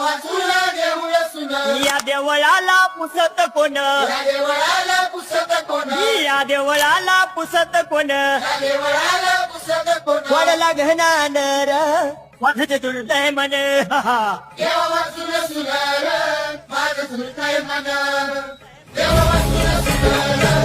वाचून देऊळ सुन या देवळाला पुसत कोण या देवळाला पुसत कोण या देवळाला पुसत कोण या देवळाला पुसत कोण वडला घनानर वाजत तुळतय मन देवा वाचून सुन माझं सुरतय मन देवा वाचून सुन